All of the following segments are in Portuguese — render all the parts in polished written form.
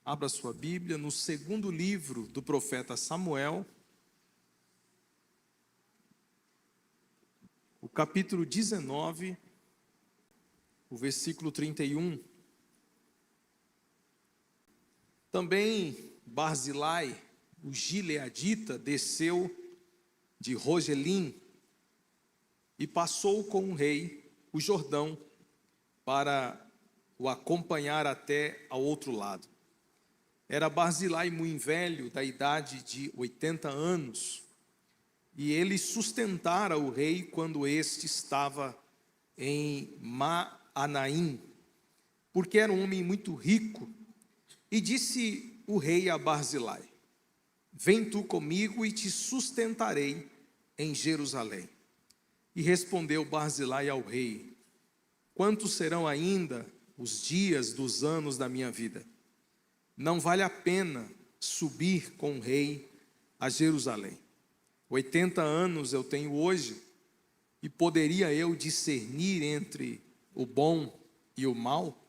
Abra sua Bíblia no segundo livro do profeta Samuel, o capítulo 19, o versículo 31. Também Barzilai, o gileadita, desceu de Rogelim e passou com o rei o Jordão para o acompanhar até ao outro lado. Era Barzilai muito velho, da idade de 80 anos, e ele sustentara o rei quando este estava em Maanaim, porque era um homem muito rico. E disse o rei a Barzilai: vem tu comigo e te sustentarei em Jerusalém. E respondeu Barzilai ao rei: quantos serão ainda os dias dos anos da minha vida? Não vale a pena subir com o rei a Jerusalém. 80 anos eu tenho hoje, e poderia eu discernir entre o bom e o mal?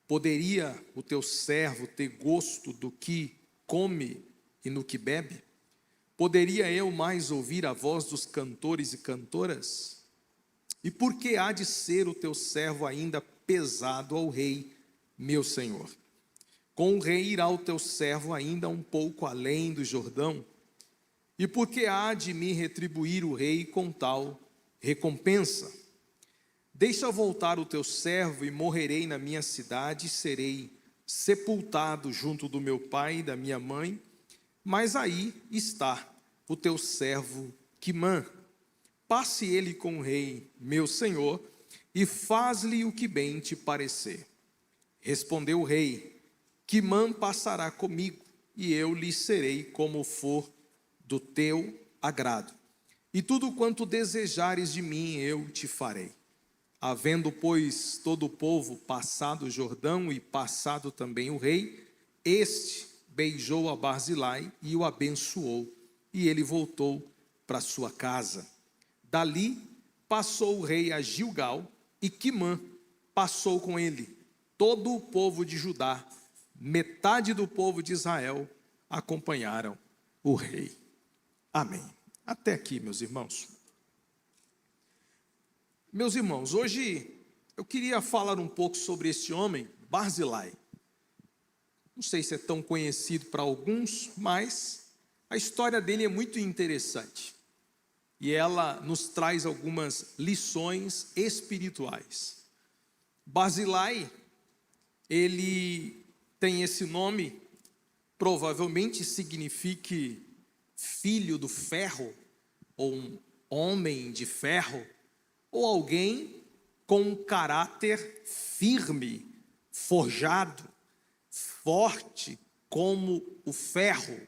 Poderia o teu servo ter gosto do que come e no que bebe? Poderia eu mais ouvir a voz dos cantores e cantoras? E por que há de ser o teu servo ainda pesado ao rei, meu senhor? Com o rei irá o teu servo ainda um pouco além do Jordão? E por que há de me retribuir o rei com tal recompensa? Deixa voltar o teu servo e morrerei na minha cidade, e serei sepultado junto do meu pai e da minha mãe, mas aí está o teu servo Quimã. Passe ele com o rei, meu senhor, e faz-lhe o que bem te parecer. Respondeu o rei: Quimã passará comigo, e eu lhe serei como for do teu agrado. E tudo quanto desejares de mim, eu te farei. Havendo, pois, todo o povo passado o Jordão e passado também o rei, este beijou a Barzilai e o abençoou, e ele voltou para sua casa. Dali passou o rei a Gilgal, e Quimã passou com ele. Todo o povo de Judá, metade do povo de Israel, acompanharam o rei. Amém. Até aqui, meus irmãos. Meus irmãos, hoje eu queria falar um pouco sobre este homem, Barzilai. Não sei se é tão conhecido para alguns, mas a história dele é muito interessante. E ela nos traz algumas lições espirituais. Barzilai, ele tem esse nome, provavelmente signifique filho do ferro, ou um homem de ferro, ou alguém com um caráter firme, forjado, forte como o ferro.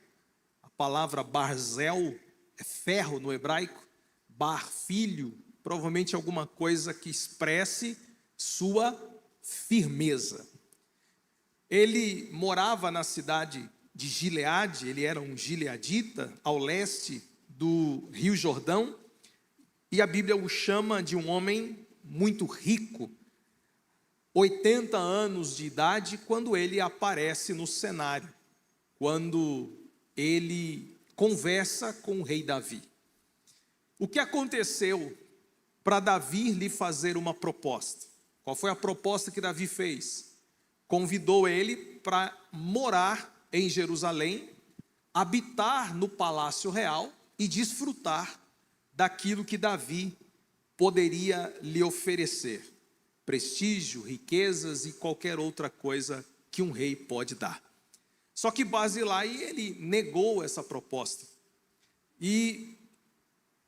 A palavra barzel é ferro no hebraico. Bar, filho, provavelmente alguma coisa que expresse sua firmeza. Ele morava na cidade de Gileade, ele era um gileadita, ao leste do Rio Jordão, e a Bíblia o chama de um homem muito rico, 80 anos de idade, quando ele aparece no cenário, quando ele conversa com o rei Davi. O que aconteceu para Davi lhe fazer uma proposta? Qual foi a proposta que Davi fez? Convidou ele para morar em Jerusalém, habitar no palácio real e desfrutar daquilo que Davi poderia lhe oferecer: prestígio, riquezas e qualquer outra coisa que um rei pode dar. Só que Barzilai, ele negou essa proposta, e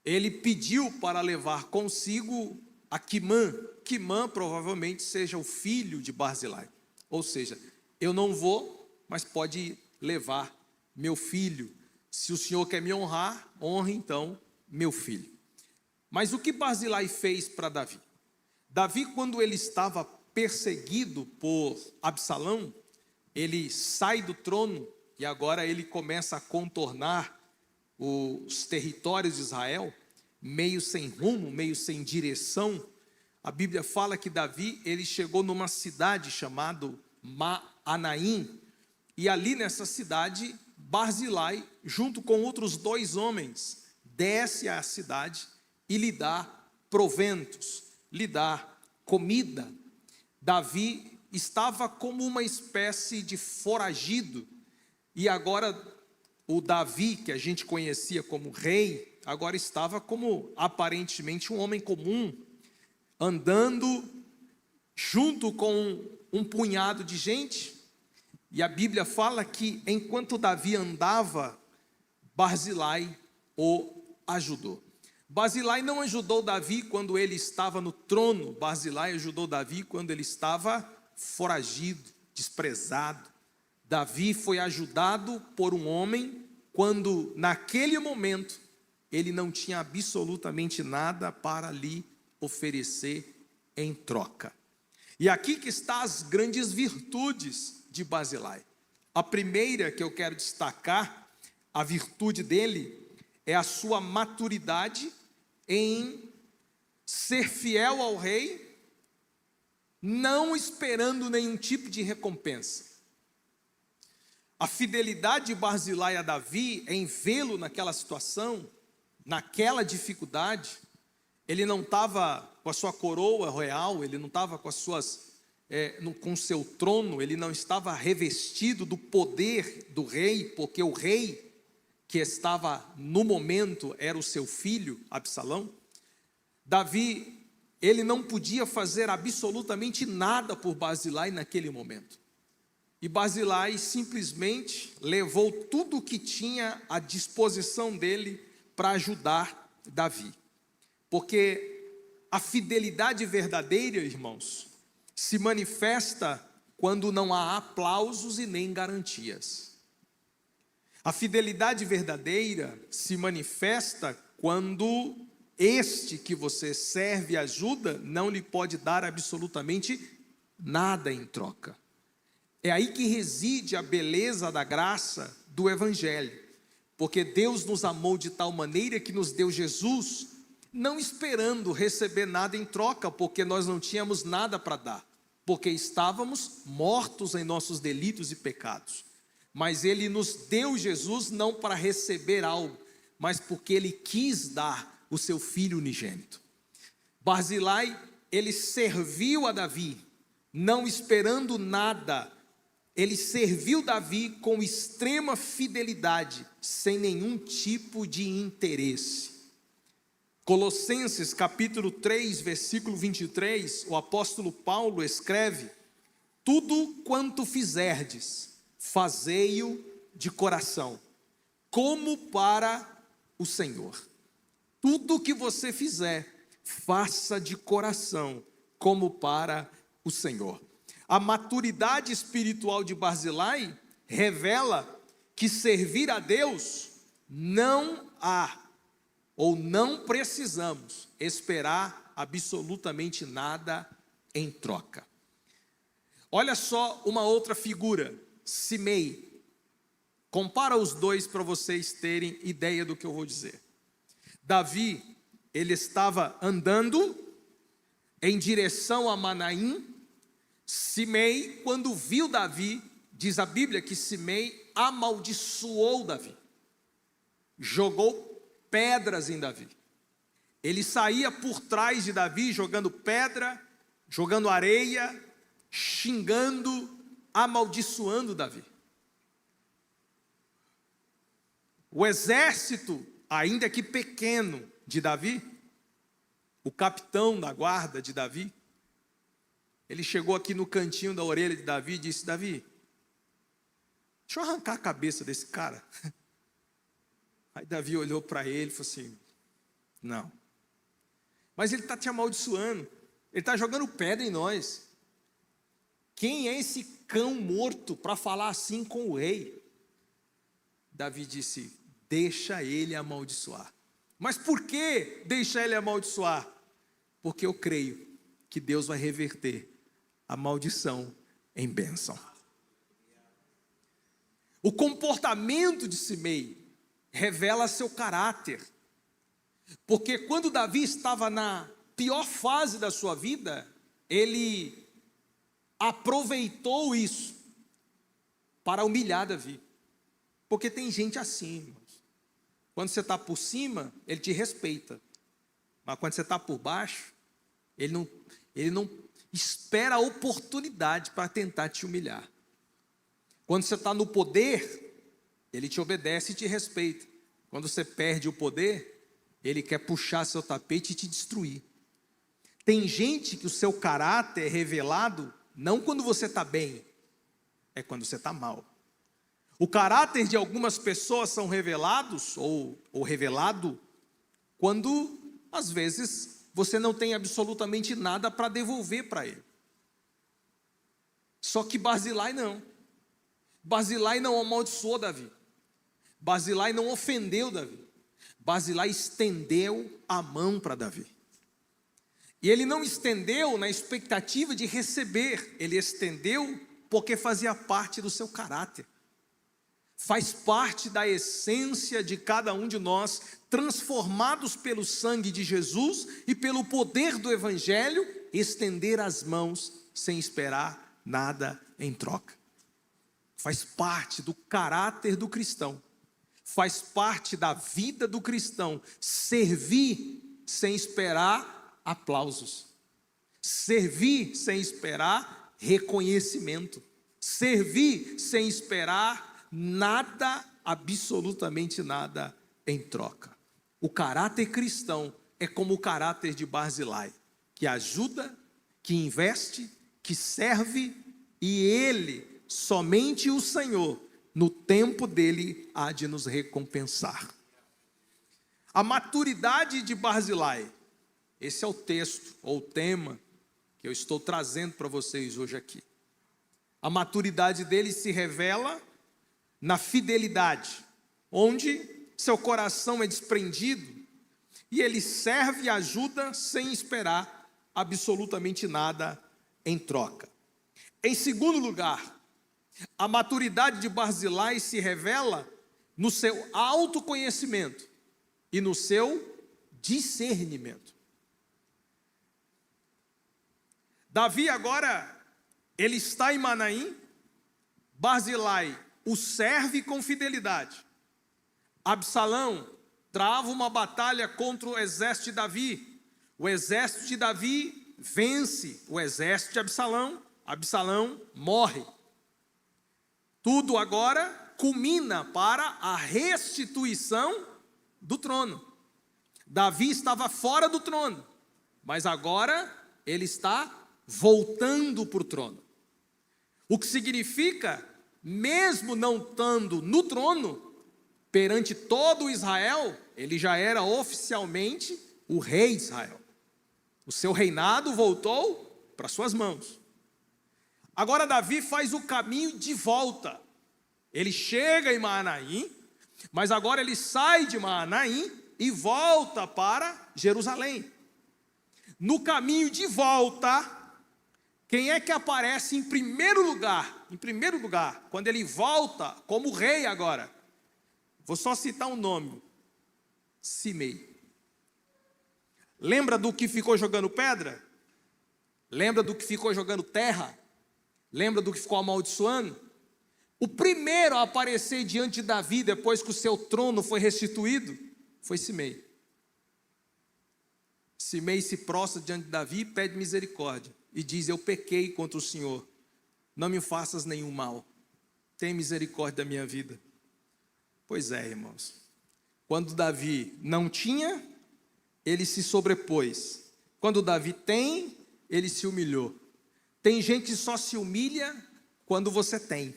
ele pediu para levar consigo a Quimã. Quimã provavelmente seja o filho de Barzilai, ou seja, eu não vou, mas pode levar meu filho. Se o senhor quer me honrar, honre então meu filho. Mas o que Barzilai fez para Davi? Davi, quando ele estava perseguido por Absalão, ele sai do trono e agora ele começa a contornar os territórios de Israel, meio sem rumo, meio sem direção. A Bíblia fala que Davi, ele chegou numa cidade chamada Maanaim, E ali nessa cidade, Barzilai, junto com outros 2 homens, desce à cidade e lhe dá proventos, lhe dá comida. Davi estava como uma espécie de foragido, e agora o Davi, que a gente conhecia como rei, agora estava como aparentemente um homem comum, andando junto com um punhado de gente. E a Bíblia fala que enquanto Davi andava, Barzilai o ajudou. Barzilai não ajudou Davi quando ele estava no trono, Barzilai ajudou Davi quando ele estava foragido, desprezado. Davi foi ajudado por um homem quando naquele momento ele não tinha absolutamente nada para lhe oferecer em troca. E aqui que está as grandes virtudes de Barzilai. A primeira que eu quero destacar, a virtude dele, é a sua maturidade em ser fiel ao rei, não esperando nenhum tipo de recompensa. A fidelidade de Barzilai a Davi em vê-lo naquela situação, naquela dificuldade. Ele não estava com a sua coroa real, ele não estava com as suas com o seu trono, ele não estava revestido do poder do rei, porque o rei que estava no momento era o seu filho Absalão. Davi, ele não podia fazer absolutamente nada por Barzilai naquele momento. E Barzilai simplesmente levou tudo o que tinha à disposição dele para ajudar Davi. Porque a fidelidade verdadeira, irmãos, se manifesta quando não há aplausos e nem garantias. A fidelidade verdadeira se manifesta quando este que você serve e ajuda não lhe pode dar absolutamente nada em troca. É aí que reside a beleza da graça do Evangelho, porque Deus nos amou de tal maneira que nos deu Jesus, não esperando receber nada em troca, porque nós não tínhamos nada para dar, porque estávamos mortos em nossos delitos e pecados. Mas Ele nos deu Jesus não para receber algo, mas porque Ele quis dar o seu Filho unigênito. Barzilai, ele serviu a Davi, não esperando nada. Ele serviu Davi com extrema fidelidade, sem nenhum tipo de interesse. Colossenses capítulo 3, versículo 23, o apóstolo Paulo escreve: tudo quanto fizerdes, fazei-o de coração, como para o Senhor. Tudo que você fizer, faça de coração, como para o Senhor. A maturidade espiritual de Barzilai revela que servir a Deus não há, ou não precisamos esperar absolutamente nada em troca. Olha só uma outra figura, Simei. Compara os dois para vocês terem ideia do que eu vou dizer. Davi, ele estava andando em direção a Manaim. Simei, quando viu Davi, diz a Bíblia que Simei amaldiçoou Davi, jogou pedras em Davi. Ele saía por trás de Davi, jogando pedra, jogando areia, xingando, amaldiçoando Davi. O exército, ainda que pequeno, de Davi, o capitão da guarda de Davi, ele chegou aqui no cantinho da orelha de Davi e disse: Davi, deixa eu arrancar a cabeça desse cara. Aí Davi olhou para ele e falou assim: não, mas ele está te amaldiçoando, ele está jogando pedra em nós. Quem é esse cão morto para falar assim com o rei? Davi disse: deixa ele amaldiçoar. Mas por que deixa ele amaldiçoar? Porque eu creio que Deus vai reverter a maldição em bênção. O comportamento de Simei revela seu caráter, porque quando Davi estava na pior fase da sua vida, ele aproveitou isso para humilhar Davi. Porque tem gente assim, irmãos. Quando você está por cima, ele te respeita. Mas quando você está por baixo, ele não espera a oportunidade para tentar te humilhar. Quando você está no poder, ele te obedece e te respeita. Quando você perde o poder, ele quer puxar seu tapete e te destruir. Tem gente que o seu caráter é revelado não quando você está bem, é quando você está mal. O caráter de algumas pessoas são revelados ou revelado quando, às vezes, você não tem absolutamente nada para devolver para ele. Só que Barzilai não. Barzilai não amaldiçoou Davi. Barzilai não ofendeu Davi. Barzilai estendeu a mão para Davi. E ele não estendeu na expectativa de receber, ele estendeu porque fazia parte do seu caráter. Faz parte da essência de cada um de nós, transformados pelo sangue de Jesus e pelo poder do Evangelho, estender as mãos sem esperar nada em troca. Faz parte do caráter do cristão, faz parte da vida do cristão, servir sem esperar aplausos, servir sem esperar reconhecimento, servir sem esperar nada, absolutamente nada em troca. O caráter cristão é como o caráter de Barzilai, que ajuda, que investe, que serve, e ele, somente o Senhor, no tempo dele, há de nos recompensar. A maturidade de Barzilai, esse é o texto, ou o tema, que eu estou trazendo para vocês hoje aqui. A maturidade dele se revela na fidelidade, onde seu coração é desprendido e ele serve e ajuda sem esperar absolutamente nada em troca. Em segundo lugar, a maturidade de Barzilai se revela no seu autoconhecimento e no seu discernimento. Davi agora, ele está em Manaim, Barzilai o serve com fidelidade. Absalão trava uma batalha contra o exército de Davi. O exército de Davi vence o exército de Absalão. Absalão morre. Tudo agora culmina para a restituição do trono. Davi estava fora do trono, mas agora ele está voltando para o trono. O que significa, mesmo não estando no trono, perante todo Israel, ele já era oficialmente o rei de Israel. O seu reinado voltou para suas mãos. Agora Davi faz o caminho de volta. Ele chega em Maanaim, mas agora ele sai de Maanaim e volta para Jerusalém. No caminho de volta, quem é que aparece em primeiro lugar? Em primeiro lugar, quando ele volta como rei agora. Vou só citar um nome. Simei. Lembra do que ficou jogando pedra? Lembra do que ficou jogando terra? Lembra do que ficou amaldiçoando? O primeiro a aparecer diante de Davi, depois que o seu trono foi restituído, foi Simei. Simei se prostra diante de Davi e pede misericórdia. E diz: eu pequei contra o Senhor, não me faças nenhum mal, tem misericórdia da minha vida. Pois é, irmãos, quando Davi não tinha, ele se sobrepôs. Quando Davi tem, ele se humilhou. Tem gente que só se humilha quando você tem.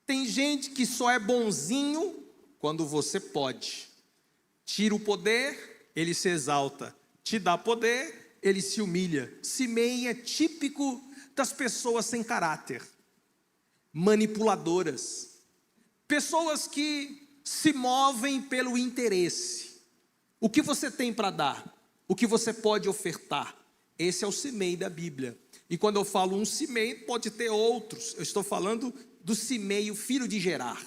Tem gente que só é bonzinho quando você pode. Tira o poder, ele se exalta. Te dá poder, ele se humilha. Simei é típico das pessoas sem caráter, manipuladoras, pessoas que se movem pelo interesse. O que você tem para dar? O que você pode ofertar? Esse é o Simei da Bíblia. E quando eu falo um Simei, pode ter outros. Eu estou falando do Simei, o filho de Gerar.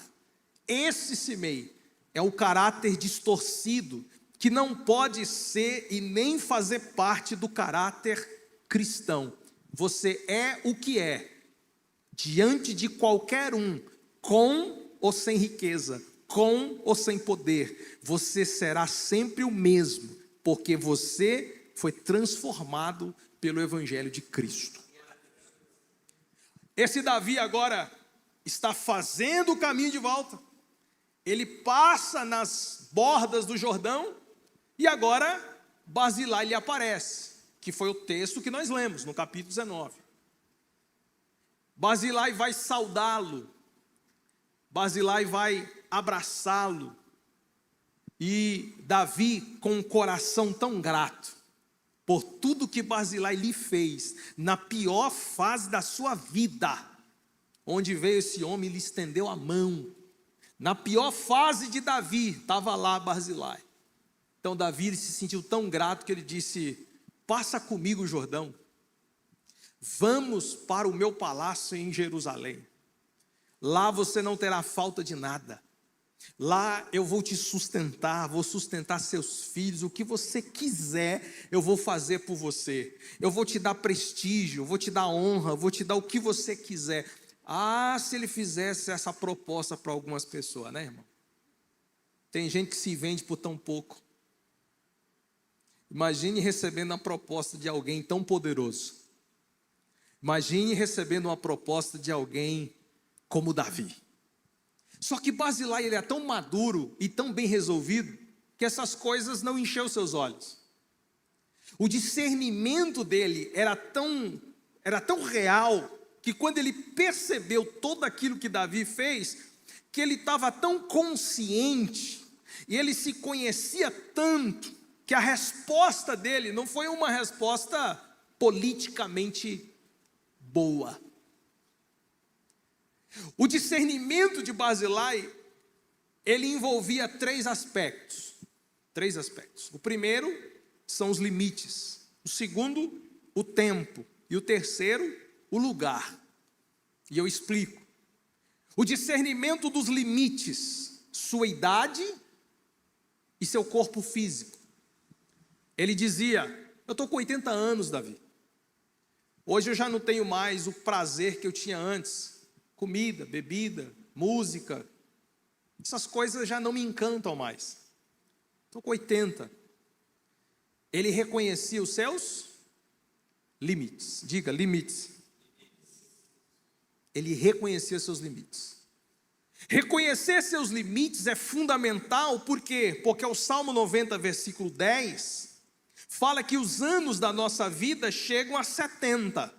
Esse Simei é o caráter distorcido, que não pode ser e nem fazer parte do caráter cristão. Você é o que é, diante de qualquer um, com ou sem riqueza, com ou sem poder, você será sempre o mesmo, porque você foi transformado pelo Evangelho de Cristo. Esse Davi agora está fazendo o caminho de volta. Ele passa nas bordas do Jordão e agora Barzilai lhe aparece, que foi o texto que nós lemos no capítulo 19. Barzilai vai saudá-lo, Barzilai vai abraçá-lo, e Davi, com um coração tão grato por tudo que Barzilai lhe fez na pior fase da sua vida, onde veio esse homem e lhe estendeu a mão. Na pior fase de Davi, estava lá Barzilai. Então Davi ele se sentiu tão grato que ele disse: passa comigo o Jordão, vamos para o meu palácio em Jerusalém, lá você não terá falta de nada, lá eu vou te sustentar, vou sustentar seus filhos, o que você quiser eu vou fazer por você, eu vou te dar prestígio, vou te dar honra, vou te dar o que você quiser. Ah, se ele fizesse essa proposta para algumas pessoas, né, irmão? Tem gente que se vende por tão pouco. Imagine recebendo a proposta de alguém tão poderoso. Imagine recebendo uma proposta de alguém como Davi. Só que Barzilai ele é tão maduro e tão bem resolvido que essas coisas não encheu seus olhos. O discernimento dele era tão real que quando ele percebeu tudo aquilo que Davi fez, que ele estava tão consciente e ele se conhecia tanto, que a resposta dele não foi uma resposta politicamente boa. O discernimento de Barzilai, ele envolvia três aspectos. O primeiro são os limites, o segundo, o tempo, e o terceiro, o lugar. E eu explico. O discernimento dos limites, sua idade e seu corpo físico. Ele dizia: eu estou com 80 anos, Davi. Hoje eu já não tenho mais o prazer que eu tinha antes. Comida, bebida, música, essas coisas já não me encantam mais. Estou com 80. Ele reconhecia os seus limites. Diga, limites. Ele reconhecia seus limites. Reconhecer seus limites é fundamental, por quê? Porque o Salmo 90, versículo 10, fala que os anos da nossa vida chegam a 70,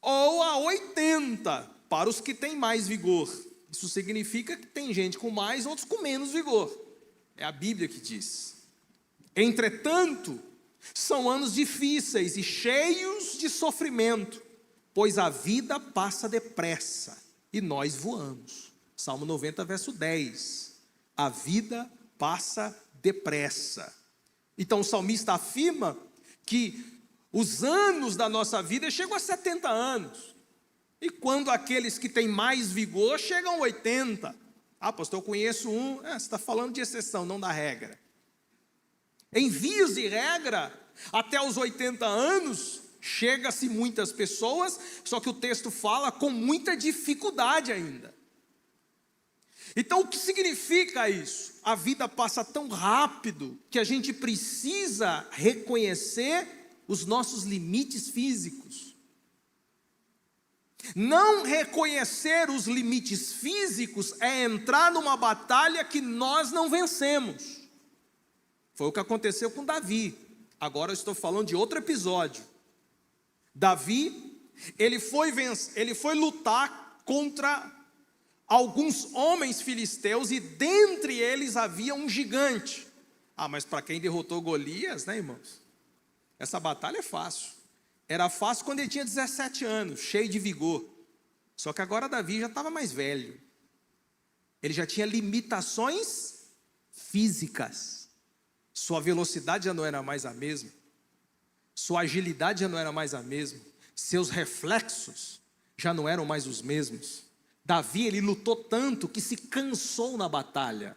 ou a 80, para os que têm mais vigor. Isso significa que tem gente com mais, outros com menos vigor. É a Bíblia que diz. Entretanto, são anos difíceis e cheios de sofrimento, pois a vida passa depressa e nós voamos. Salmo 90, verso 10. A vida passa depressa. Então o salmista afirma que os anos da nossa vida chegam a 70 anos. E quando aqueles que têm mais vigor chegam a 80. Ah, pastor, eu conheço um. Você está falando de exceção, não da regra. Em vias de regra, até os 80 anos, chega-se muitas pessoas, só que o texto fala com muita dificuldade ainda. Então o que significa isso? A vida passa tão rápido que a gente precisa reconhecer os nossos limites físicos. Não reconhecer os limites físicos é entrar numa batalha que nós não vencemos. Foi o que aconteceu com Davi. Agora eu estou falando de outro episódio. Davi, ele foi lutar contra alguns homens filisteus e dentre eles havia um gigante. Ah, mas para quem derrotou Golias, né, irmãos? Essa batalha é fácil. Era fácil quando ele tinha 17 anos, cheio de vigor. Só que agora Davi já estava mais velho. Ele já tinha limitações físicas. Sua velocidade já não era mais a mesma. Sua agilidade já não era mais a mesma. Seus reflexos já não eram mais os mesmos. Davi, ele lutou tanto que se cansou na batalha.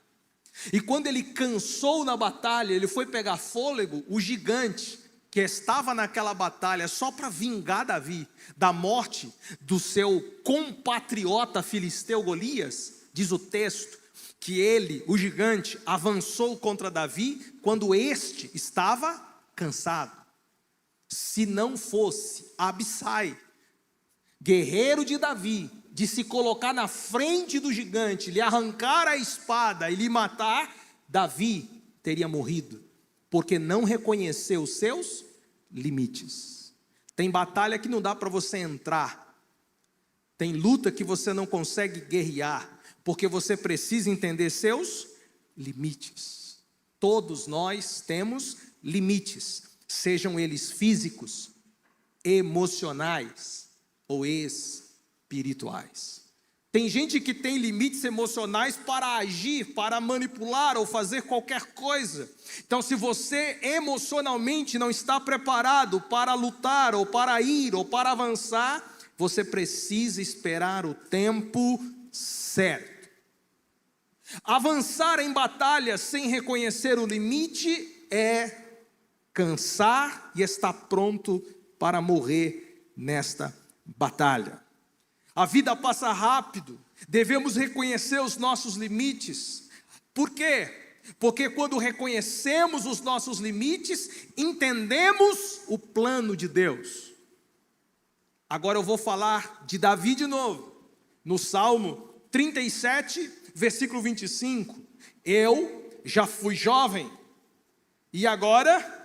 E quando ele cansou na batalha, ele foi pegar fôlego, o gigante que estava naquela batalha só para vingar Davi da morte do seu compatriota filisteu Golias, diz o texto que ele, o gigante, avançou contra Davi quando este estava cansado. Se não fosse Abissai, guerreiro de Davi, de se colocar na frente do gigante, lhe arrancar a espada e lhe matar, Davi teria morrido, porque não reconheceu os seus limites. Tem batalha que não dá para você entrar, tem luta que você não consegue guerrear, porque você precisa entender seus limites. Todos nós temos limites, sejam eles físicos, emocionais ou espirituais. Tem gente que tem limites emocionais para agir, para manipular ou fazer qualquer coisa. Então, se você emocionalmente não está preparado para lutar, ou para ir, ou para avançar, você precisa esperar o tempo certo. Avançar em batalha sem reconhecer o limite é cansar e estar pronto para morrer nesta batalha. A vida passa rápido, devemos reconhecer os nossos limites. Por quê? Porque quando reconhecemos os nossos limites, entendemos o plano de Deus. Agora eu vou falar de Davi de novo, no Salmo 37, versículo 25. Eu já fui jovem e agora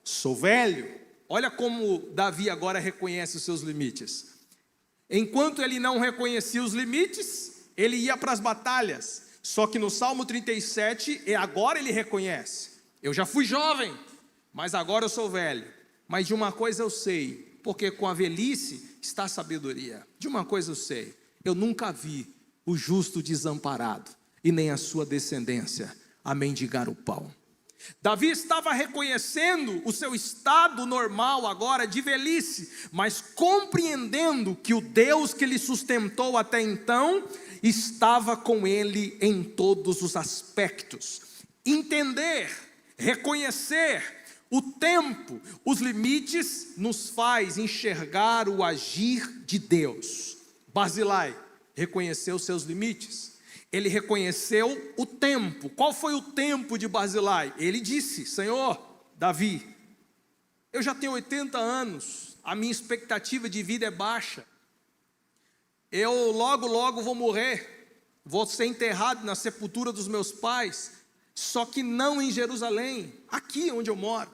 sou velho. Olha como Davi agora reconhece os seus limites. Enquanto ele não reconhecia os limites, ele ia para as batalhas. Só que no Salmo 37, agora ele reconhece. Eu já fui jovem, mas agora eu sou velho. Mas de uma coisa eu sei, porque com a velhice está a sabedoria. De uma coisa eu sei, eu nunca vi o justo desamparado, e nem a sua descendência a mendigar o pão. Davi estava reconhecendo o seu estado normal agora de velhice, mas compreendendo que o Deus que lhe sustentou até então estava com ele em todos os aspectos. Entender, reconhecer o tempo, os limites, nos faz enxergar o agir de Deus. Barzilai reconheceu seus limites. Ele reconheceu o tempo. Qual foi o tempo de Barzilai? Ele disse: Senhor, Davi, eu já tenho 80 anos, a minha expectativa de vida é baixa, eu logo vou morrer, vou ser enterrado na sepultura dos meus pais, só que não em Jerusalém, aqui onde eu moro.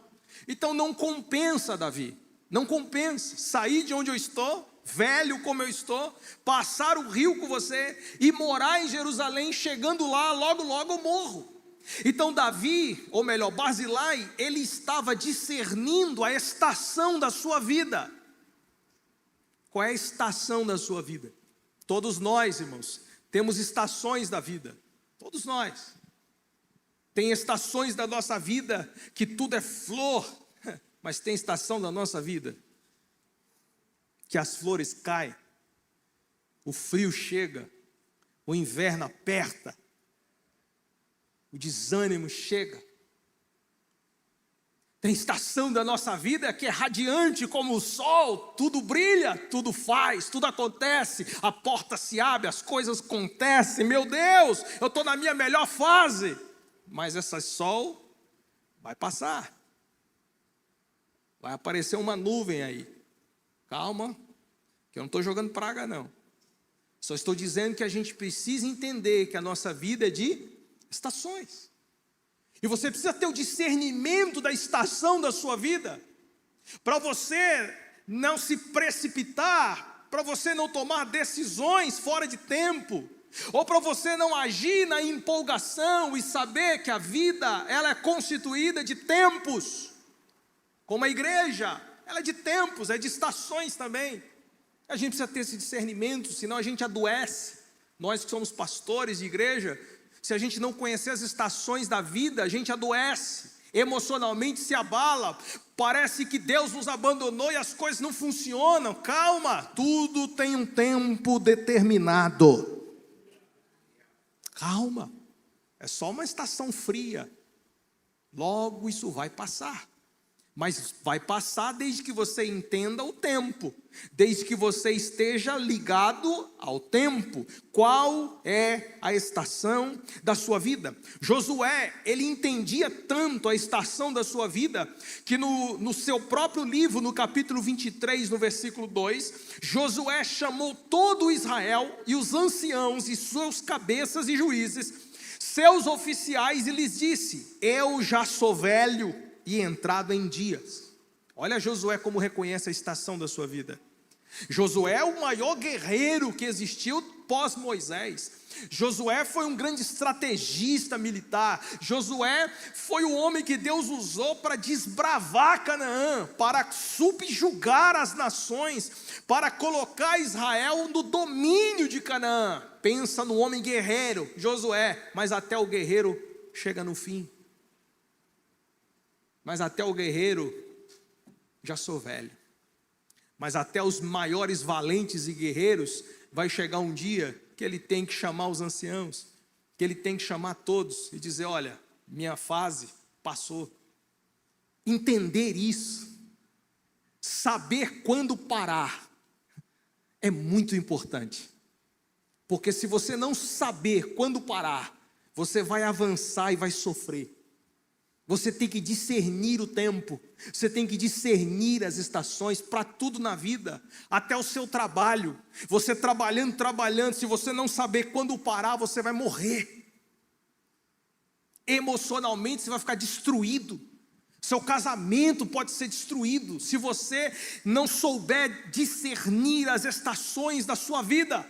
Então não compensa, Davi, não compensa sair de onde eu estou, velho como eu estou, passar o rio com você e morar em Jerusalém. Chegando lá, logo eu morro. Então Davi, ou melhor, Barzilai, ele estava discernindo a estação da sua vida. Qual é a estação da sua vida? Todos nós, irmãos, temos estações da vida. Todos nós. Tem estações da nossa vida que tudo é flor, mas tem estação da nossa vida que as flores caem, o frio chega, o inverno aperta, o desânimo chega. Tem estação da nossa vida que é radiante como o sol, tudo brilha, tudo faz, tudo acontece, a porta se abre, as coisas acontecem, meu Deus, eu estou na minha melhor fase, mas esse sol vai passar, vai aparecer uma nuvem aí. Calma, que eu não estou jogando praga não, só estou dizendo que a gente precisa entender que a nossa vida é de estações, e você precisa ter o discernimento da estação da sua vida, para você não se precipitar, para você não tomar decisões fora de tempo, ou para você não agir na empolgação e saber que a vida ela é constituída de tempos, como a igreja, ela é de tempos, é de estações também. A gente precisa ter esse discernimento, senão a gente adoece. Nós que somos pastores de igreja, se a gente não conhecer as estações da vida, a gente adoece, emocionalmente se abala, parece que Deus nos abandonou e as coisas não funcionam. Calma, tudo tem um tempo determinado. Calma, é só uma estação fria, logo isso vai passar. Mas vai passar desde que você entenda o tempo, desde que você esteja ligado ao tempo. Qual é a estação da sua vida? Josué, ele entendia tanto a estação da sua vida, que no seu próprio livro, no capítulo 23, no versículo 2, Josué chamou todo Israel e os anciãos e seus cabeças e juízes, seus oficiais, e lhes disse: eu já sou velho e entrado em dias. Olha Josué como reconhece a estação da sua vida. Josué é o maior guerreiro que existiu pós Moisés. Josué foi um grande estrategista militar. Josué foi o homem que Deus usou para desbravar Canaã, para subjugar as nações, para colocar Israel no domínio de Canaã. Pensa no homem guerreiro, Josué, mas até o guerreiro chega no fim. Mas até o guerreiro, já sou velho. Mas até os maiores valentes e guerreiros, vai chegar um dia que ele tem que chamar os anciãos, que ele tem que chamar todos e dizer: olha, minha fase passou. Entender isso, saber quando parar, é muito importante. Porque se você não saber quando parar, você vai avançar e vai sofrer. Você tem que discernir o tempo, você tem que discernir as estações para tudo na vida, até o seu trabalho. Você trabalhando, se você não saber quando parar, você vai morrer. Emocionalmente você vai ficar destruído. Seu casamento pode ser destruído se você não souber discernir as estações da sua vida.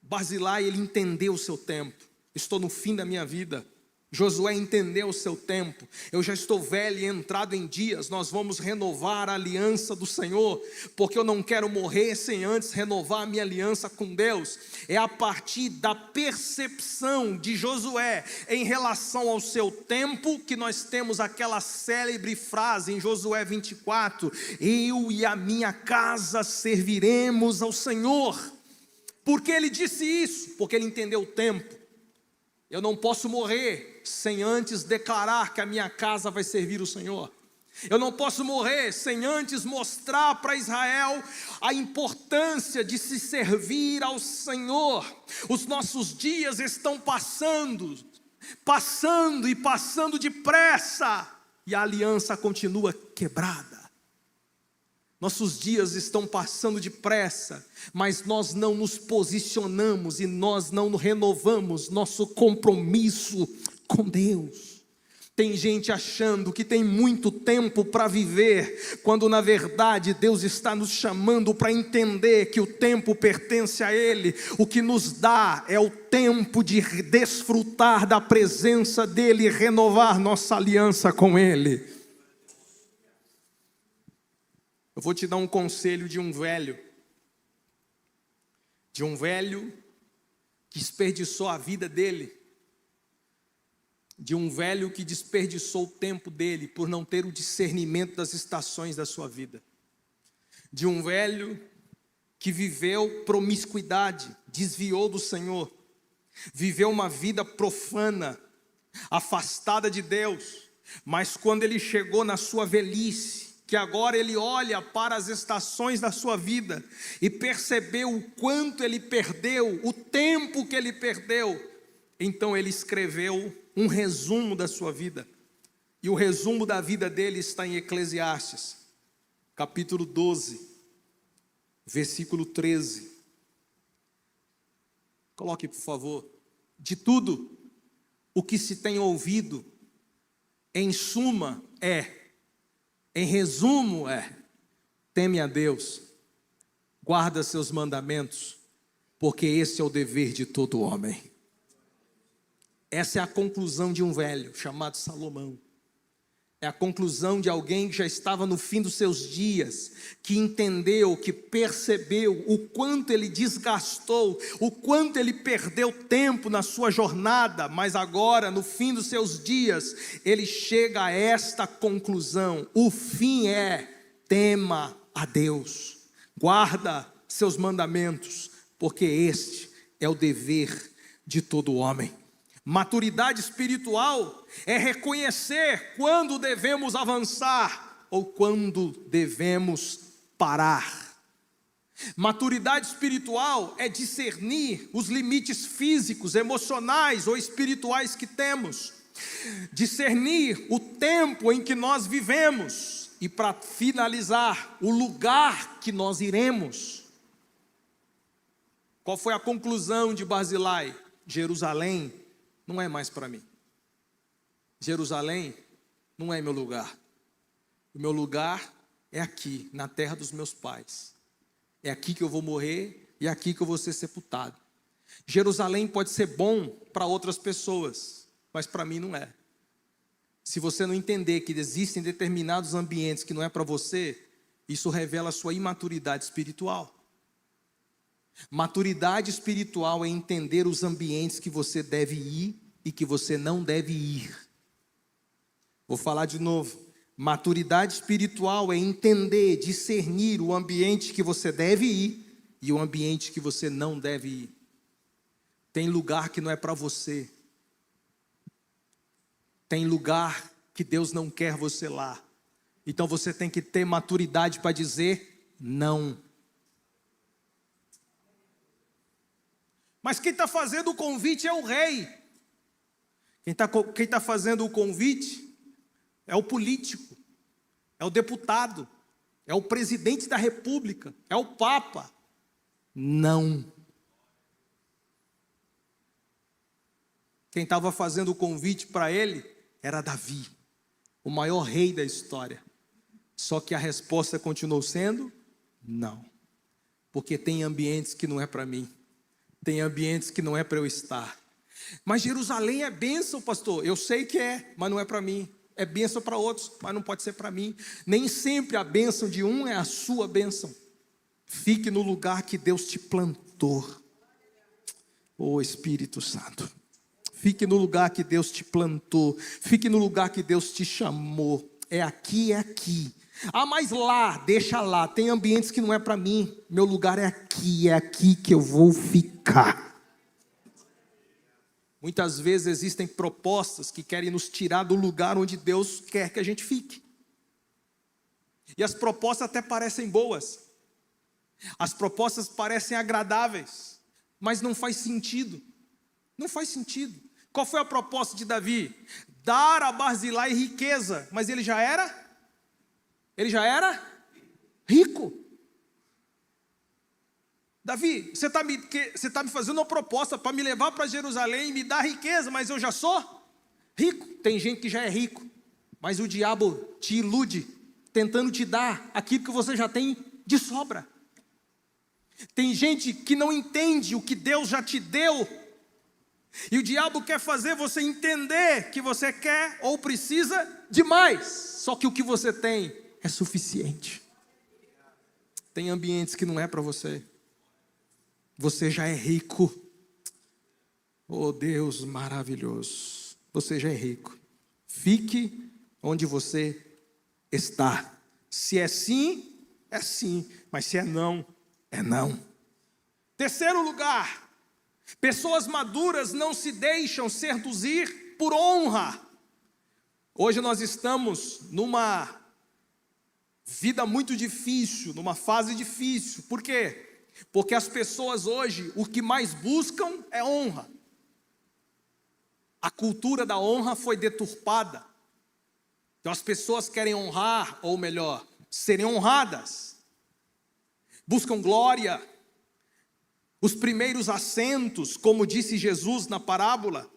Barzilai, ele entendeu o seu tempo. Estou no fim da minha vida. Josué entendeu o seu tempo. Eu já estou velho e entrado em dias. Nós vamos renovar a aliança do Senhor, porque eu não quero morrer sem antes renovar a minha aliança com Deus. É a partir da percepção de Josué em relação ao seu tempo que nós temos aquela célebre frase em Josué 24: eu e a minha casa serviremos ao Senhor. Por que ele disse isso? Porque ele entendeu o tempo. Eu não posso morrer sem antes declarar que a minha casa vai servir o Senhor. Eu não posso morrer sem antes mostrar para Israel a importância de se servir ao Senhor. Os nossos dias estão passando depressa, e a aliança continua quebrada. Nossos dias estão passando depressa, mas nós não nos posicionamos e nós não renovamos nosso compromisso com Deus. Tem gente achando que tem muito tempo para viver, quando na verdade Deus está nos chamando para entender que o tempo pertence a Ele. O que nos dá é o tempo de desfrutar da presença dEle e renovar nossa aliança com Ele. Eu vou te dar um conselho de um velho que desperdiçou a vida dele, de um velho que desperdiçou o tempo dele por não ter o discernimento das estações da sua vida, de um velho que viveu promiscuidade, desviou do Senhor, viveu uma vida profana, afastada de Deus, mas quando ele chegou na sua velhice, que agora ele olha para as estações da sua vida e percebeu o quanto ele perdeu, o tempo que ele perdeu, então ele escreveu um resumo da sua vida, e o resumo da vida dele está em Eclesiastes, capítulo 12, versículo 13, coloque por favor: de tudo o que se tem ouvido, em suma em resumo teme a Deus, guarda seus mandamentos, porque esse é o dever de todo homem. Essa é a conclusão de um velho chamado Salomão. É a conclusão de alguém que já estava no fim dos seus dias, que entendeu, que percebeu o quanto ele desgastou, o quanto ele perdeu tempo na sua jornada, mas agora, no fim dos seus dias, ele chega a esta conclusão: o fim tema a Deus, guarda seus mandamentos, porque este é o dever de todo homem. Maturidade espiritual é reconhecer quando devemos avançar ou quando devemos parar. Maturidade espiritual é discernir os limites físicos, emocionais ou espirituais que temos. Discernir o tempo em que nós vivemos e, para finalizar, o lugar que nós iremos. Qual foi a conclusão de Barzilai? Jerusalém não é mais para mim. Jerusalém não é meu lugar. O meu lugar é aqui, na terra dos meus pais. É aqui que eu vou morrer e é aqui que eu vou ser sepultado. Jerusalém pode ser bom para outras pessoas, mas para mim não é. Se você não entender que existem determinados ambientes que não é para você, isso revela a sua imaturidade espiritual. Maturidade espiritual é entender os ambientes que você deve ir e que você não deve ir. Vou falar de novo. Maturidade espiritual é entender, discernir o ambiente que você deve ir e o ambiente que você não deve ir. Tem lugar que não é para você. Tem lugar que Deus não quer você lá. Então você tem que ter maturidade para dizer não. Mas quem está fazendo o convite é o rei. Quem tá fazendo o convite é o político, é o deputado, é o presidente da república, é o papa. Não. Quem estava fazendo o convite para ele era Davi, o maior rei da história. Só que a resposta continuou sendo não. Porque tem ambientes que não é para mim. Tem ambientes que não é para eu estar. Mas Jerusalém é bênção, pastor. Eu sei que é, mas não é para mim. É bênção para outros, mas não pode ser para mim. Nem sempre a bênção de um é a sua bênção. Fique no lugar que Deus te plantou. Ô Espírito Santo. Fique no lugar que Deus te plantou. Fique no lugar que Deus te chamou. É aqui, é aqui. Ah, mas lá, deixa lá. Tem ambientes que não é para mim. Meu lugar é aqui que eu vou ficar. Muitas vezes existem propostas que querem nos tirar do lugar onde Deus quer que a gente fique. E as propostas até parecem boas. As propostas parecem agradáveis. Mas não faz sentido. Não faz sentido. Qual foi a proposta de Davi? Dar a Barzilai riqueza. Mas ele já era? Ele já era rico. Davi, você está me fazendo uma proposta para me levar para Jerusalém e me dar riqueza, mas eu já sou rico. Tem gente que já é rico, mas o diabo te ilude, tentando te dar aquilo que você já tem de sobra. Tem gente que não entende o que Deus já te deu, e o diabo quer fazer você entender que você quer ou precisa de mais, só que o que você tem é suficiente. Tem ambientes que não é para você. Você já é rico. Oh Deus maravilhoso. Você já é rico. Fique onde você está. Se é sim, é sim. Mas se é não, é não. Terceiro lugar. Pessoas maduras não se deixam seduzir por honra. Hoje nós estamos numa vida muito difícil, numa fase difícil. Por quê? Porque as pessoas hoje, o que mais buscam é honra. A cultura da honra foi deturpada. Então as pessoas querem honrar, ou melhor, serem honradas. Buscam glória. Os primeiros assentos, como disse Jesus na parábola,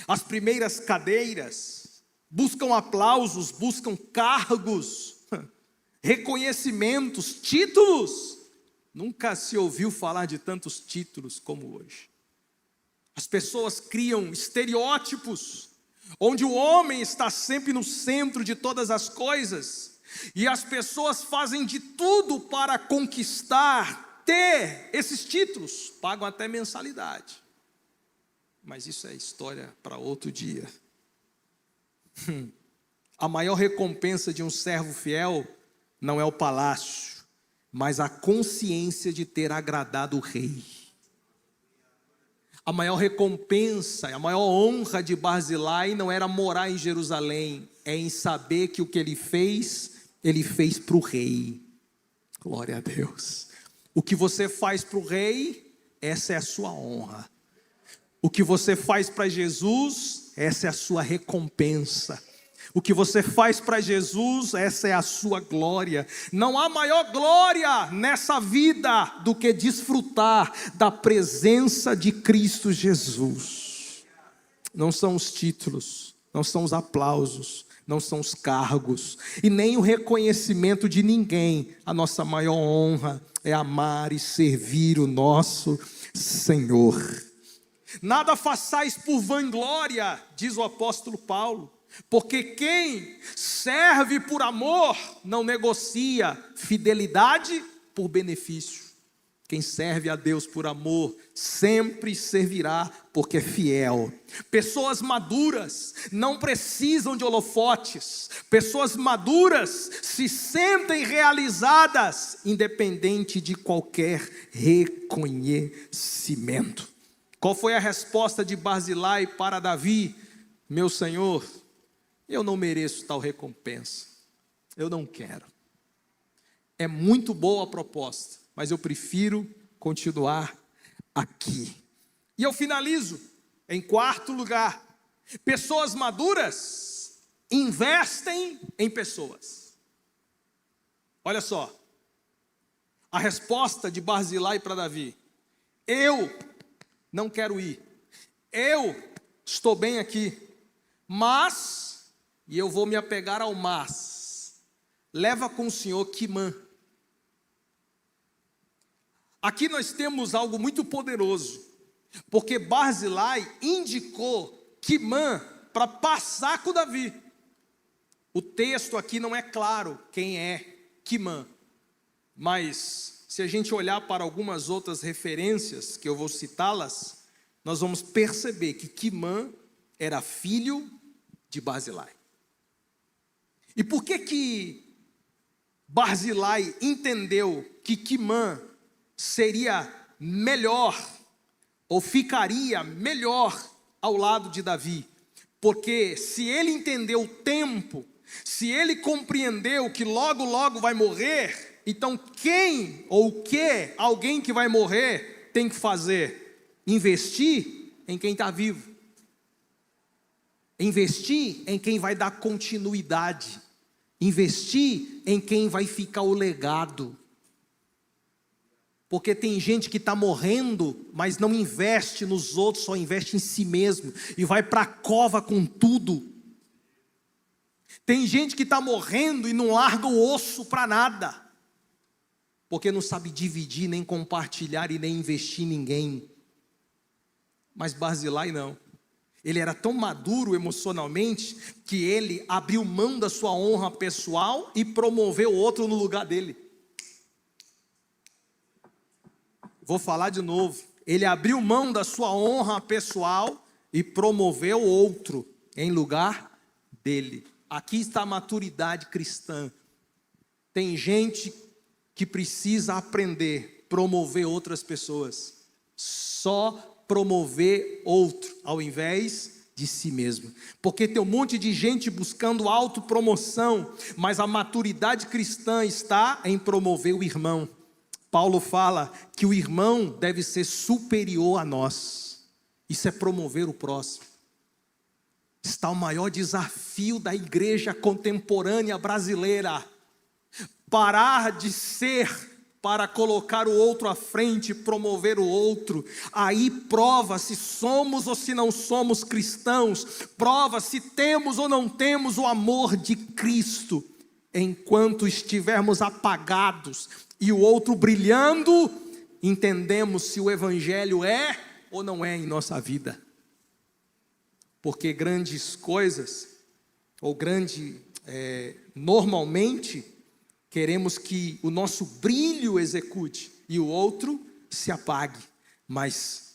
as primeiras cadeiras, buscam aplausos, buscam cargos, reconhecimentos, títulos. Nunca se ouviu falar de tantos títulos como hoje. As pessoas criam estereótipos, onde o homem está sempre no centro de todas as coisas, e as pessoas fazem de tudo para conquistar, ter esses títulos, pagam até mensalidade. Mas isso é história para outro dia. A maior recompensa de um servo fiel não é o palácio, mas a consciência de ter agradado o rei. A maior recompensa, a maior honra de Barzilai não era morar em Jerusalém, é em saber que o que ele fez para o rei. Glória a Deus. O que você faz para o rei, essa é a sua honra. O que você faz para Jesus, essa é a sua recompensa. O que você faz para Jesus, essa é a sua glória. Não há maior glória nessa vida do que desfrutar da presença de Cristo Jesus. Não são os títulos, não são os aplausos, não são os cargos e nem o reconhecimento de ninguém. A nossa maior honra é amar e servir o nosso Senhor. Nada façais por vanglória, diz o apóstolo Paulo, porque quem serve por amor não negocia fidelidade por benefício. Quem serve a Deus por amor sempre servirá porque é fiel. Pessoas maduras não precisam de holofotes. Pessoas maduras se sentem realizadas independente de qualquer reconhecimento. Qual foi a resposta de Barzilai para Davi? Meu senhor, eu não mereço tal recompensa. Eu não quero. É muito boa a proposta, mas eu prefiro continuar aqui. E eu finalizo em quarto lugar. Pessoas maduras investem em pessoas. Olha só. A resposta de Barzilai para Davi. Eu não quero ir. Eu estou bem aqui. Mas... e eu vou me apegar ao mas. Leva com o senhor Quimã. Aqui nós temos algo muito poderoso, porque Barzilai indicou Quimã para passar com Davi. O texto aqui não é claro quem é Quimã, mas se a gente olhar para algumas outras referências, que eu vou citá-las, nós vamos perceber que Quimã era filho de Barzilai. E por que Barzilai entendeu que Quimã seria melhor, ou ficaria melhor ao lado de Davi? Porque se ele entendeu o tempo, se ele compreendeu que logo logo vai morrer, então quem ou o que alguém que vai morrer tem que fazer? Investir em quem está vivo. Investir em quem vai dar continuidade. Investir em quem vai ficar o legado. Porque tem gente que está morrendo, mas não investe nos outros, só investe em si mesmo. E vai para a cova com tudo. Tem gente que está morrendo e não larga o osso para nada. Porque não sabe dividir, nem compartilhar e nem investir em ninguém. Mas Barzilai não. Ele era tão maduro emocionalmente que ele abriu mão da sua honra pessoal e promoveu outro no lugar dele. Vou falar de novo. Ele abriu mão da sua honra pessoal e promoveu outro em lugar dele. Aqui está a maturidade cristã. Tem gente que precisa aprender a promover outras pessoas. Só promover outro, ao invés de si mesmo. Porque tem um monte de gente buscando autopromoção, mas a maturidade cristã está em promover o irmão. Paulo fala que o irmão deve ser superior a nós. Isso é promover o próximo. Está o maior desafio da igreja contemporânea brasileira. Parar de ser para colocar o outro à frente, promover o outro. Aí prova se somos ou se não somos cristãos. Prova se temos ou não temos o amor de Cristo. Enquanto estivermos apagados e o outro brilhando, entendemos se o evangelho é ou não é em nossa vida. Porque grandes coisas, ou normalmente, queremos que o nosso brilho execute e o outro se apague. Mas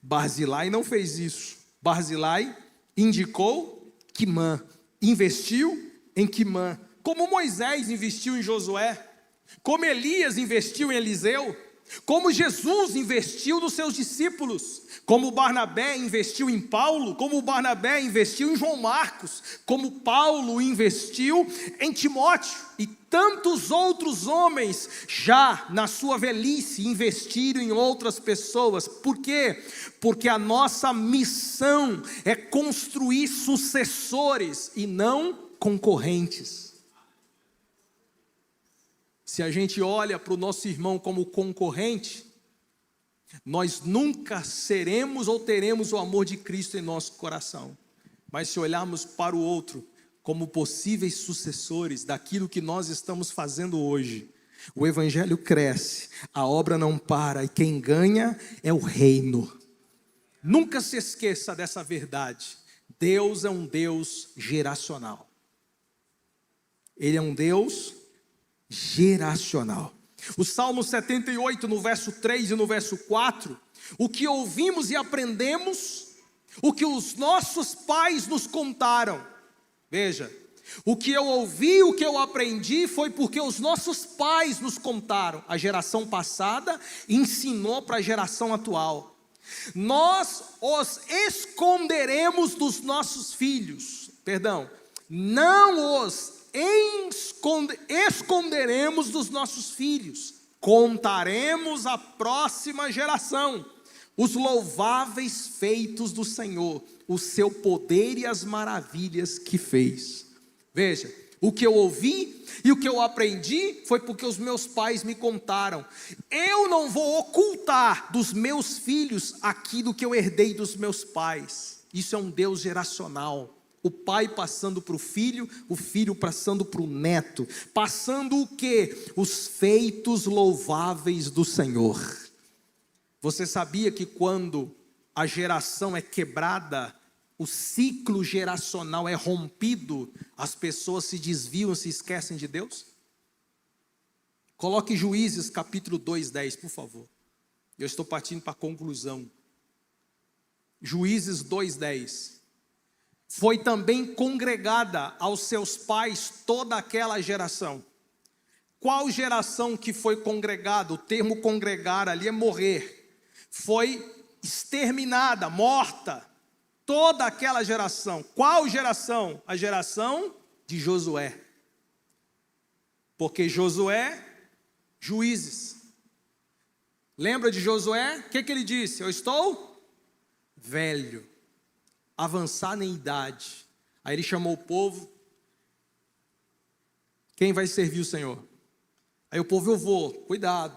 Barzilai não fez isso. Barzilai indicou Quimã, investiu em Quimã. Como Moisés investiu em Josué, como Elias investiu em Eliseu, Como Jesus investiu nos seus discípulos, como Barnabé investiu em Paulo, como Barnabé investiu em João Marcos, como Paulo investiu em Timóteo, e tantos outros homens já na sua velhice investiram em outras pessoas. Por quê? Porque a nossa missão é construir sucessores e não concorrentes. Se a gente olha para o nosso irmão como concorrente, nós nunca seremos ou teremos o amor de Cristo em nosso coração. Mas se olharmos para o outro como possíveis sucessores daquilo que nós estamos fazendo hoje, o evangelho cresce, a obra não para, e quem ganha é o reino. Nunca se esqueça dessa verdade. Deus é um Deus geracional. Ele é um Deus geracional. O Salmo 78, no verso 3 e no verso 4, o que ouvimos e aprendemos, o que os nossos pais nos contaram. Veja, o que eu ouvi, o que eu aprendi foi porque os nossos pais nos contaram. A geração passada ensinou para a geração atual. Nós os esconderemos dos nossos filhos. Não os esconderemos dos nossos filhos. Contaremos à próxima geração os louváveis feitos do Senhor, o seu poder e as maravilhas que fez. Veja, o que eu ouvi e o que eu aprendi foi porque os meus pais me contaram. Eu não vou ocultar dos meus filhos aquilo que eu herdei dos meus pais. Isso é um Deus geracional. O pai passando para o filho passando para o neto. Passando o quê? Os feitos louváveis do Senhor. Você sabia que quando a geração é quebrada, o ciclo geracional é rompido, as pessoas se desviam, se esquecem de Deus? Coloque Juízes capítulo 2:10, por favor. Eu estou partindo para a conclusão. Juízes 2:10. Foi também congregada aos seus pais toda aquela geração. Qual geração que foi congregada? O termo congregar ali é morrer. Foi exterminada, morta, toda aquela geração. Qual geração? A geração de Josué. Porque Josué, juízes. Lembra de Josué? O que ele disse? Eu estou velho, avançado em idade. Aí ele chamou o povo. Quem vai servir o Senhor? Aí o povo, eu vou. Cuidado,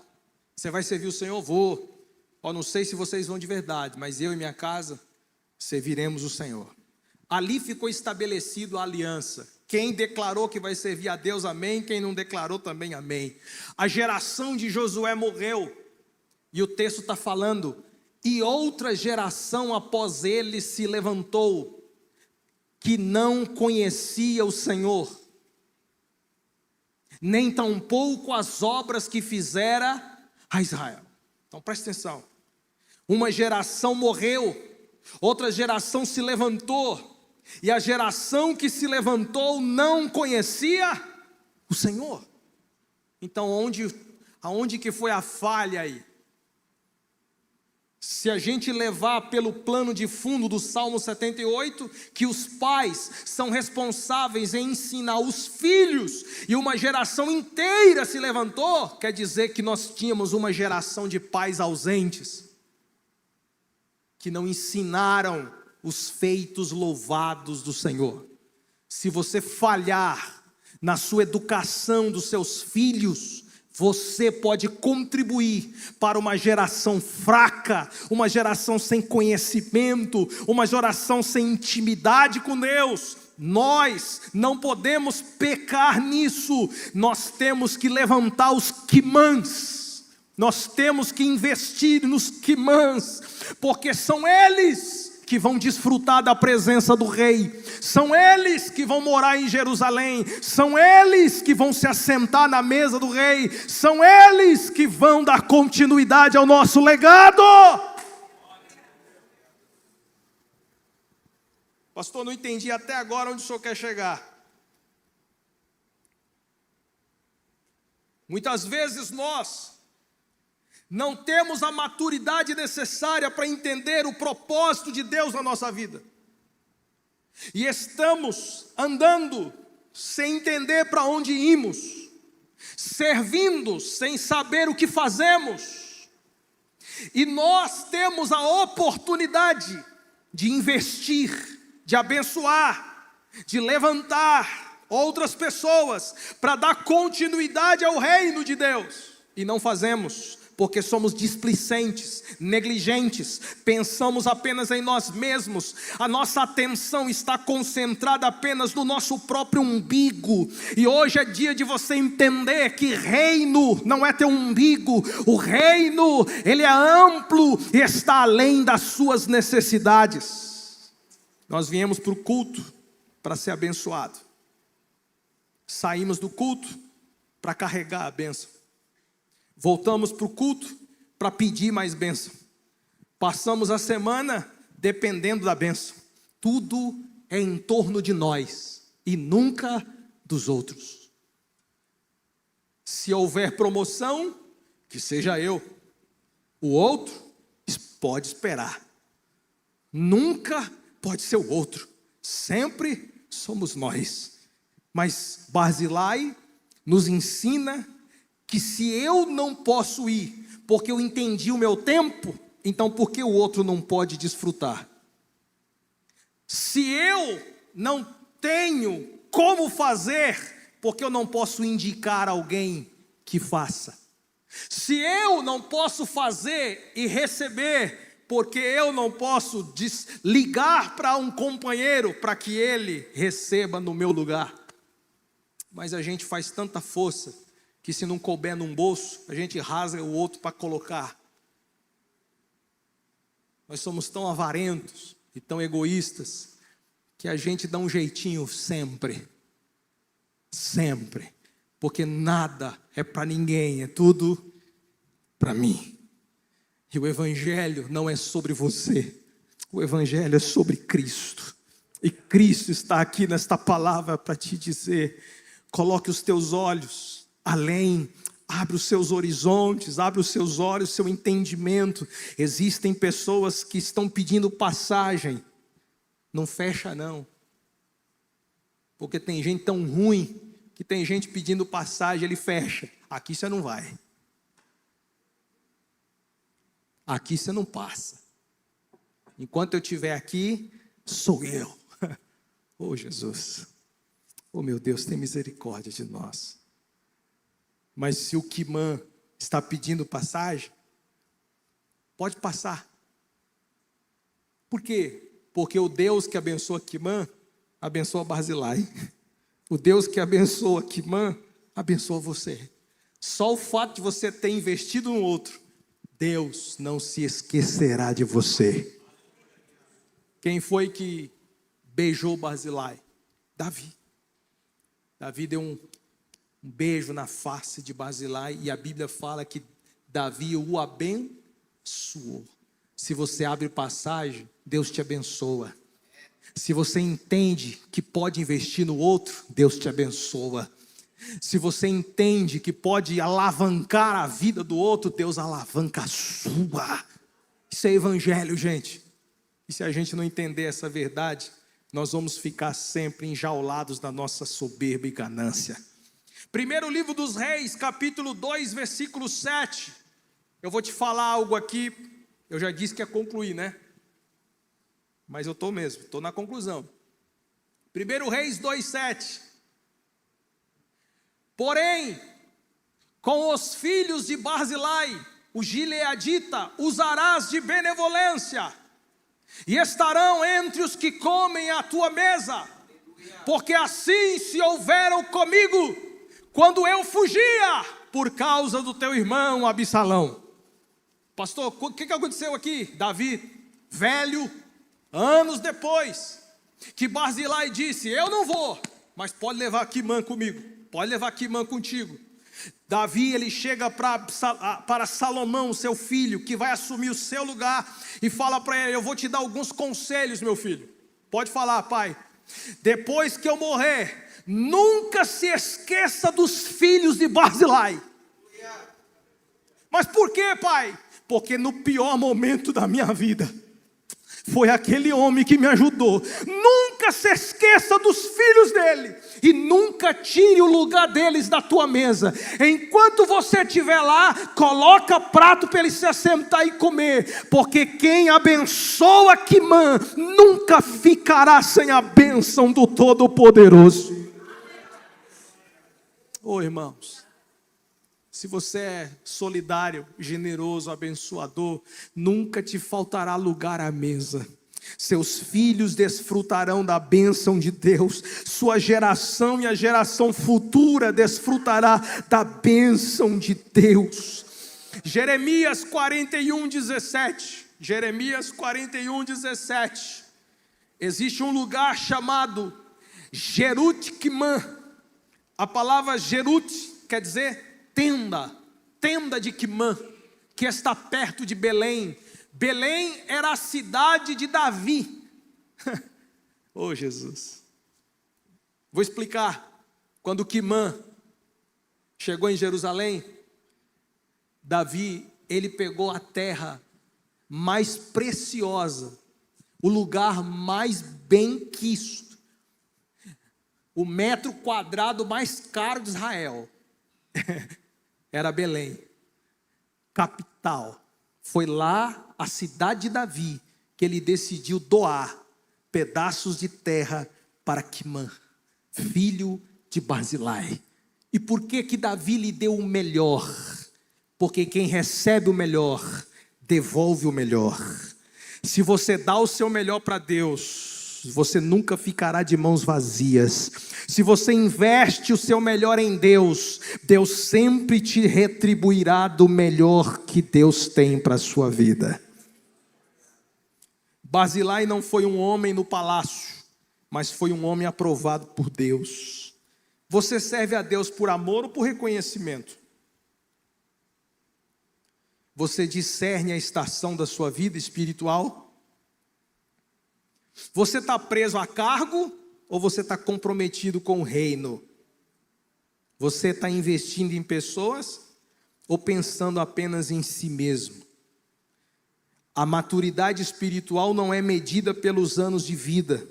você vai servir o Senhor? Vou. Não sei se vocês vão de verdade, mas eu e minha casa serviremos o Senhor. Ali ficou estabelecido a aliança. Quem declarou que vai servir a Deus, amém. Quem não declarou também, amém. A geração de Josué morreu. E o texto está falando, e outra geração após ele se levantou, que não conhecia o Senhor, nem tampouco as obras que fizera a Israel. Então presta atenção. Uma geração morreu, outra geração se levantou, e a geração que se levantou não conhecia o Senhor. Então aonde que foi a falha aí? Se a gente levar pelo plano de fundo do Salmo 78, que os pais são responsáveis em ensinar os filhos, e uma geração inteira se levantou, quer dizer que nós tínhamos uma geração de pais ausentes, que não ensinaram os feitos louvados do Senhor. Se você falhar na sua educação dos seus filhos, você pode contribuir para uma geração fraca, uma geração sem conhecimento, uma geração sem intimidade com Deus. Nós não podemos pecar nisso. Nós temos que levantar os quimãs. Nós temos que investir nos quimãs, porque são eles que vão desfrutar da presença do rei, são eles que vão morar em Jerusalém, são eles que vão se assentar na mesa do rei, são eles que vão dar continuidade ao nosso legado. Pastor, não entendi até agora onde o senhor quer chegar. Muitas vezes nós Não temos a maturidade necessária para entender o propósito de Deus na nossa vida. E estamos andando sem entender para onde irmos, servindo sem saber o que fazemos. E nós temos a oportunidade de investir, de abençoar, de levantar outras pessoas para dar continuidade ao reino de Deus. E não fazemos, porque somos displicentes, negligentes, pensamos apenas em nós mesmos, a nossa atenção está concentrada apenas no nosso próprio umbigo. E hoje é dia de você entender que reino não é teu umbigo, o reino, ele é amplo e está além das suas necessidades. Nós viemos para o culto para ser abençoado, saímos do culto para carregar a bênção. Voltamos para o culto para pedir mais bênção. Passamos a semana dependendo da bênção. Tudo é em torno de nós e nunca dos outros. Se houver promoção, que seja eu. O outro pode esperar. Nunca pode ser o outro. Sempre somos nós. Mas Barzilai nos ensina que se eu não posso ir, porque eu entendi o meu tempo, então por que o outro não pode desfrutar? Se eu não tenho como fazer, porque eu não posso indicar alguém que faça? Se eu não posso fazer e receber, porque eu não posso ligar para um companheiro para que ele receba no meu lugar? Mas a gente faz tanta força que se não couber num bolso, a gente rasga o outro para colocar. Nós somos tão avarentos e tão egoístas, que a gente dá um jeitinho sempre. Sempre. Porque nada é para ninguém, é tudo para mim. E o Evangelho não é sobre você. O Evangelho é sobre Cristo. E Cristo está aqui nesta palavra para te dizer: coloque os teus olhos além, abre os seus horizontes, abre os seus olhos, o seu entendimento. Existem pessoas que estão pedindo passagem. Não fecha não. Porque tem gente tão ruim, que tem gente pedindo passagem, ele fecha. Aqui você não vai. Aqui você não passa. Enquanto eu estiver aqui, sou eu. Oh Jesus. Oh meu Deus, tem misericórdia de nós. Mas se o Quimã está pedindo passagem, pode passar. Por quê? Porque o Deus que abençoa Quimã, abençoa Barzilai. O Deus que abençoa Quimã, abençoa você. Só o fato de você ter investido no outro, Deus não se esquecerá de você. Quem foi que beijou Barzilai? Davi. Davi deu um beijo na face de Barzilai, e a Bíblia fala que Davi o abençoou. Se você abre passagem, Deus te abençoa. Se você entende que pode investir no outro, Deus te abençoa. Se você entende que pode alavancar a vida do outro, Deus alavanca a sua. Isso é evangelho, gente. E se a gente não entender essa verdade, nós vamos ficar sempre enjaulados na nossa soberba e ganância. Primeiro livro dos Reis, capítulo 2, versículo 7. Eu vou te falar algo aqui. Eu já disse que ia concluir, né? Mas eu estou mesmo, estou na conclusão. Primeiro Reis 2, 7. Porém, com os filhos de Barzilai, o gileadita, usarás de benevolência, e estarão entre os que comem à tua mesa, porque assim se houveram comigo, quando eu fugia, por causa do teu irmão Absalão. Pastor, o que aconteceu aqui? Davi, velho, anos depois, que Barzilai disse: eu não vou, mas pode levar Quimã comigo, pode levar Quimã contigo. Davi, ele chega para Salomão, seu filho, que vai assumir o seu lugar, e fala para ele: eu vou te dar alguns conselhos, meu filho. Pode falar, pai. Depois que eu morrer, nunca se esqueça dos filhos de Barzilai. Mas por quê, pai? Porque no pior momento da minha vida, foi aquele homem que me ajudou. Nunca se esqueça dos filhos dele. E nunca tire o lugar deles da tua mesa. Enquanto você estiver lá, coloca prato para ele se assentar e comer. Porque quem abençoa Quimã, nunca ficará sem a bênção do Todo-Poderoso. Ô irmãos, se você é solidário, generoso, abençoador, nunca te faltará lugar à mesa. Seus filhos desfrutarão da bênção de Deus. Sua geração e a geração futura desfrutará da bênção de Deus. Jeremias 41:17. Jeremias 41:17. Existe um lugar chamado Jerut-Quimã. A palavra Jerut quer dizer tenda, tenda de Quimã, que está perto de Belém. Belém era a cidade de Davi. Oh Jesus, vou explicar. Quando Quimã chegou em Jerusalém, Davi, ele pegou a terra mais preciosa, o lugar mais bem quisto, o metro quadrado mais caro de Israel, era Belém, capital. Foi lá, a cidade de Davi, que ele decidiu doar pedaços de terra para Quimã, filho de Barzilai. E por que que Davi lhe deu o melhor? Porque quem recebe o melhor, devolve o melhor. Se você dá o seu melhor para Deus, você nunca ficará de mãos vazias. Se você investe o seu melhor em Deus, Deus sempre te retribuirá do melhor que Deus tem para a sua vida. Barzilai não foi um homem no palácio, mas foi um homem aprovado por Deus. Você serve a Deus por amor ou por reconhecimento? Você discerne a estação da sua vida espiritual? Você está preso a cargo ou você está comprometido com o reino? Você está investindo em pessoas ou pensando apenas em si mesmo? A maturidade espiritual não é medida pelos anos de vida,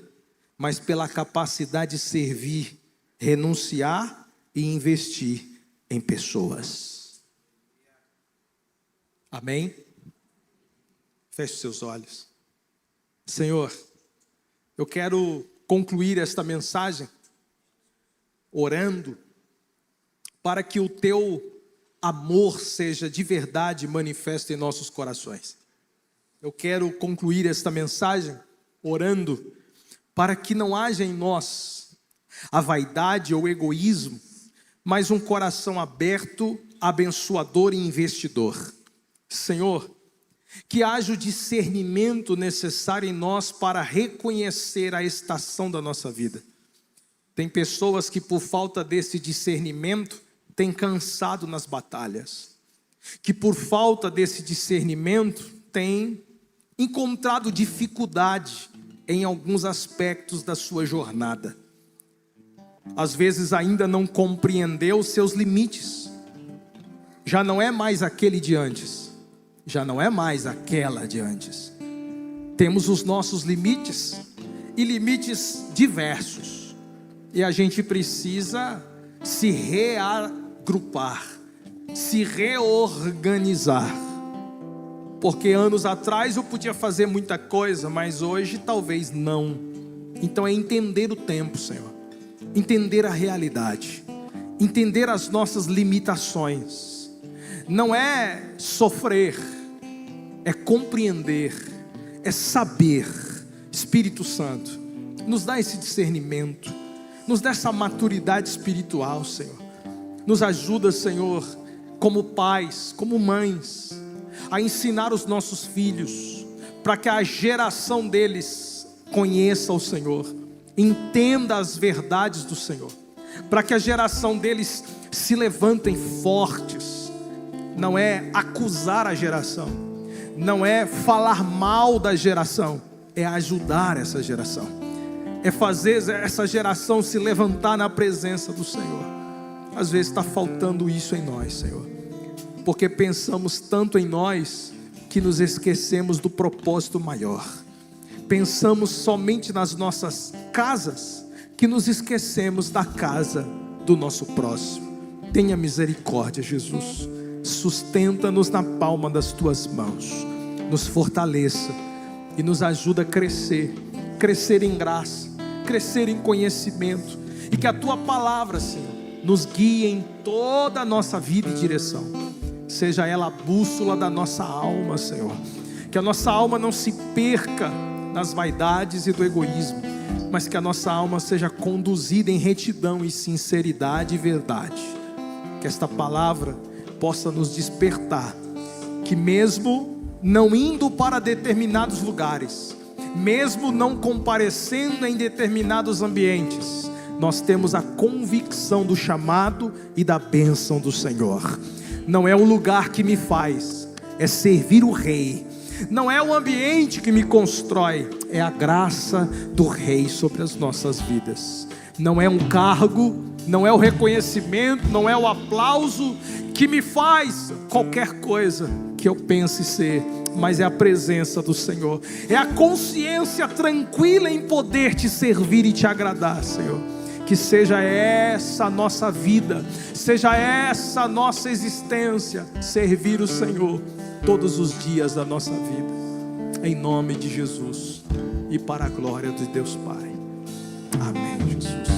mas pela capacidade de servir, renunciar e investir em pessoas. Amém? Feche seus olhos. Senhor, eu quero concluir esta mensagem orando para que o teu amor seja de verdade manifesto em nossos corações. Eu quero concluir esta mensagem orando para que não haja em nós a vaidade ou egoísmo, mas um coração aberto, abençoador e investidor. Senhor, que haja o discernimento necessário em nós para reconhecer a estação da nossa vida. Tem pessoas que por falta desse discernimento têm cansado nas batalhas, que por falta desse discernimento têm encontrado dificuldade em alguns aspectos da sua jornada. Às vezes ainda não compreendeu os seus limites. Já não é mais aquele de antes. Já não é mais aquela de antes. Temos os nossos limites, e limites diversos. E a gente precisa se reagrupar, se reorganizar. Porque anos atrás eu podia fazer muita coisa, mas hoje talvez não. Então é entender o tempo, Senhor. Entender a realidade. Entender as nossas limitações. Não é sofrer, é compreender, é saber. Espírito Santo, nos dá esse discernimento, nos dá essa maturidade espiritual, Senhor. Nos ajuda, Senhor, como pais, como mães, a ensinar os nossos filhos, para que a geração deles conheça o Senhor, entenda as verdades do Senhor, para que a geração deles se levantem fortes. Não é acusar a geração, não é falar mal da geração, é ajudar essa geração, é fazer essa geração se levantar na presença do Senhor. Às vezes está faltando isso em nós, Senhor. porque pensamos tanto em nós que nos esquecemos do propósito maior. Pensamos somente nas nossas casas, que nos esquecemos da casa do nosso próximo. Tenha misericórdia, Jesus. Sustenta-nos na palma das tuas mãos. Nos fortaleça e nos ajuda a crescer. Crescer em graça, crescer em conhecimento. E que a tua palavra, Senhor, nos guie em toda a nossa vida e direção. Seja ela a bússola da nossa alma, Senhor. Que a nossa alma não se perca nas vaidades e do egoísmo, mas que a nossa alma seja conduzida em retidão e sinceridade e verdade. Que esta palavra possa nos despertar, que mesmo não indo para determinados lugares, mesmo não comparecendo em determinados ambientes, nós temos a convicção do chamado e da bênção do Senhor. Não é o lugar que me faz, é servir o Rei. Não é o ambiente que me constrói, é a graça do Rei sobre as nossas vidas. Não é um cargo, não é o reconhecimento, não é o aplauso que me faz qualquer coisa que eu pense ser, mas é a presença do Senhor. É a consciência tranquila em poder te servir e te agradar, Senhor. Que seja essa a nossa vida, seja essa a nossa existência, servir o Senhor todos os dias da nossa vida, em nome de Jesus e para a glória de Deus Pai. Amém, Jesus.